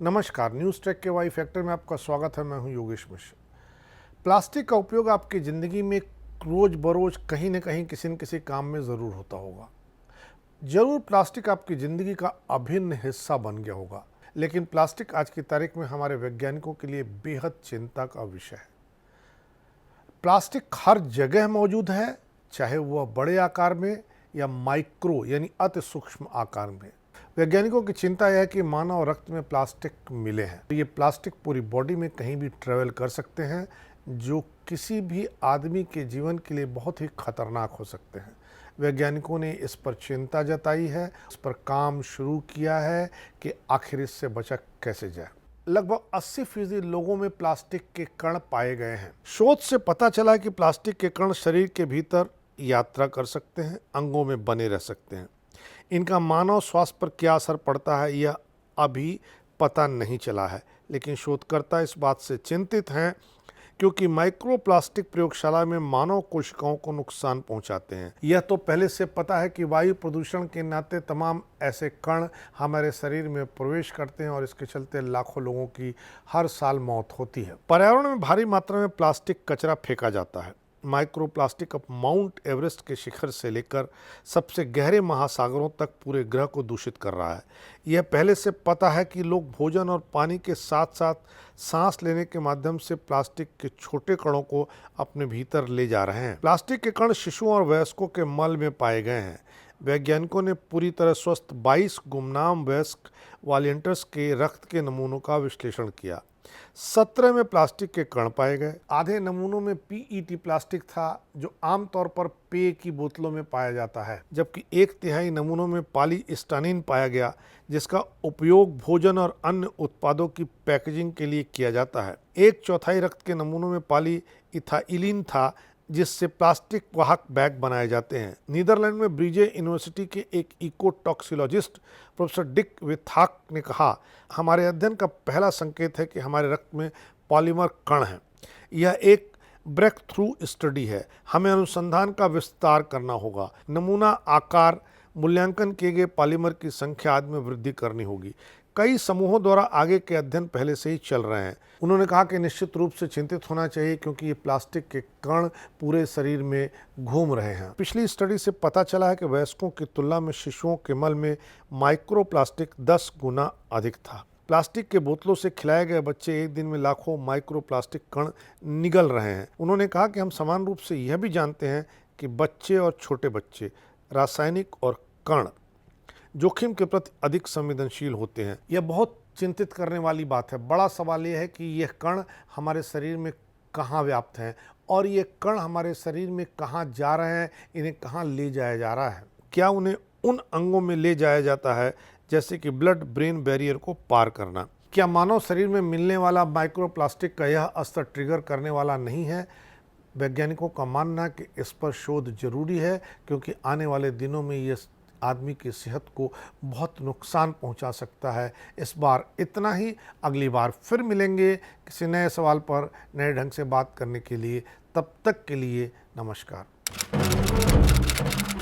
नमस्कार, news take के Y factor में आपका स्वागत है। मैं हूं योगेश मिश्र। प्लास्टिक का उपयोग आपकी ज़िंदगी में रोज़ बरोज़ कहीं न कहीं किसी न किसी काम में ज़रूर होता होगा। ज़रूर प्लास्टिक आपकी ज़िंदगी का अभिन्न हिस्सा बन गया होगा, लेकिन प्लास्टिक आज की तारीख में हमारे वैज्ञानिकों के लिए बेहद चिंता का विषय है। प्लास्टिक हर जगह मौजूद है, चाहे वह बड़े आकार में या माइक्रो यानी अति सूक्ष्म आकार में। वैज्ञानिकों की चिंता यह है कि मानव रक्त में प्लास्टिक मिले हैं। ये प्लास्टिक पूरी बॉडी में कहीं भी ट्रेवल कर सकते हैं, जो किसी भी आदमी के जीवन के लिए बहुत ही खतरनाक हो सकते हैं। वैज्ञानिकों ने इस पर चिंता जताई है, इस पर काम शुरू किया है कि आखिर इससे बचा कैसे जाए। लगभग 80% लोगों में प्लास्टिक के कण पाए गए हैं। शोध से पता चला कि प्लास्टिक के कण शरीर के भीतर यात्रा कर सकते हैं, अंगों में बने रह सकते हैं। इनका मानव स्वास्थ्य पर क्या असर पड़ता है यह अभी पता नहीं चला है, लेकिन शोधकर्ता इस बात से चिंतित हैं क्योंकि माइक्रोप्लास्टिक प्रयोगशाला में मानव कोशिकाओं को नुकसान पहुंचाते हैं। यह तो पहले से पता है कि वायु प्रदूषण के नाते तमाम ऐसे कण हमारे शरीर में प्रवेश करते हैं और इसके चलते लाखों लोगों की हर साल मौत होती है। पर्यावरण में भारी मात्रा में प्लास्टिक कचरा फेंका जाता है। माइक्रोप्लास्टिक अब माउंट एवरेस्ट के शिखर से लेकर सबसे गहरे महासागरों तक पूरे ग्रह को दूषित कर रहा है। यह पहले से पता है कि लोग भोजन और पानी के साथ साथ सांस लेने के माध्यम से प्लास्टिक के छोटे कणों को अपने भीतर ले जा रहे हैं। प्लास्टिक के कण शिशुओं और वयस्कों के मल में पाए गए हैं। वैज्ञानिकों ने पूरी तरह स्वस्थ 22 गुमनाम वयस्क वॉलंटियर्स के रक्त के नमूनों का विश्लेषण किया। 17 में प्लास्टिक के कण पाए गए। आधे नमूनों में पीईटी प्लास्टिक था, जो आमतौर पर पेय की बोतलों में पाया जाता है, जबकि 1/3 नमूनों में पॉलीस्टाइनिन पाया गया, जिसका उपयोग भोजन और अन्य उत्पादों की पैकेजिंग के लिए किया जाता है। 1/4 रक्त के नमूनों में पॉलीइथाइलिन था, जिससे प्लास्टिक वाहक बैग बनाए जाते हैं। नीदरलैंड में ब्रिजे यूनिवर्सिटी के एक इकोटॉक्सिकोलॉजिस्ट प्रोफेसर डिक विथाक ने कहा, हमारे अध्ययन का पहला संकेत है कि हमारे रक्त में पॉलीमर कण हैं। यह एक ब्रेक थ्रू स्टडी है। हमें अनुसंधान का विस्तार करना होगा। नमूना आकार, मूल्यांकन किए गए पॉलीमर की संख्या आदि में वृद्धि करनी होगी। कई समूहों द्वारा आगे के अध्ययन पहले से ही चल रहे हैं। उन्होंने कहा कि निश्चित रूप से चिंतित होना चाहिए, क्योंकि ये प्लास्टिक के कण पूरे शरीर में घूम रहे हैं। पिछली स्टडी से पता चला है कि वयस्कों की तुलना में शिशुओं के मल में माइक्रोप्लास्टिक 10 गुना अधिक था। प्लास्टिक के बोतलों से खिलाए गए बच्चे एक दिन में लाखों माइक्रोप्लास्टिक कण निगल रहे हैं। उन्होंने कहा कि हम समान रूप से यह भी जानते हैं कि बच्चे और छोटे बच्चे रासायनिक और कण जोखिम के प्रति अधिक संवेदनशील होते हैं। यह बहुत चिंतित करने वाली बात है। बड़ा सवाल यह है कि यह कण हमारे शरीर में कहाँ व्याप्त हैं और ये कण हमारे शरीर में कहाँ जा रहे हैं, इन्हें कहाँ ले जाया जा रहा है। क्या उन्हें उन अंगों में ले जाया जाता है जैसे कि ब्लड ब्रेन बैरियर को पार करना? क्या मानव शरीर में मिलने वाला माइक्रोप्लास्टिक का यह अस्तर ट्रिगर करने वाला नहीं है? वैज्ञानिकों का मानना है कि इस पर शोध जरूरी है, क्योंकि आने वाले दिनों में ये आदमी की सेहत को बहुत नुकसान पहुंचा सकता है। इस बार इतना ही। अगली बार फिर मिलेंगे किसी नए सवाल पर नए ढंग से बात करने के लिए। तब तक के लिए नमस्कार।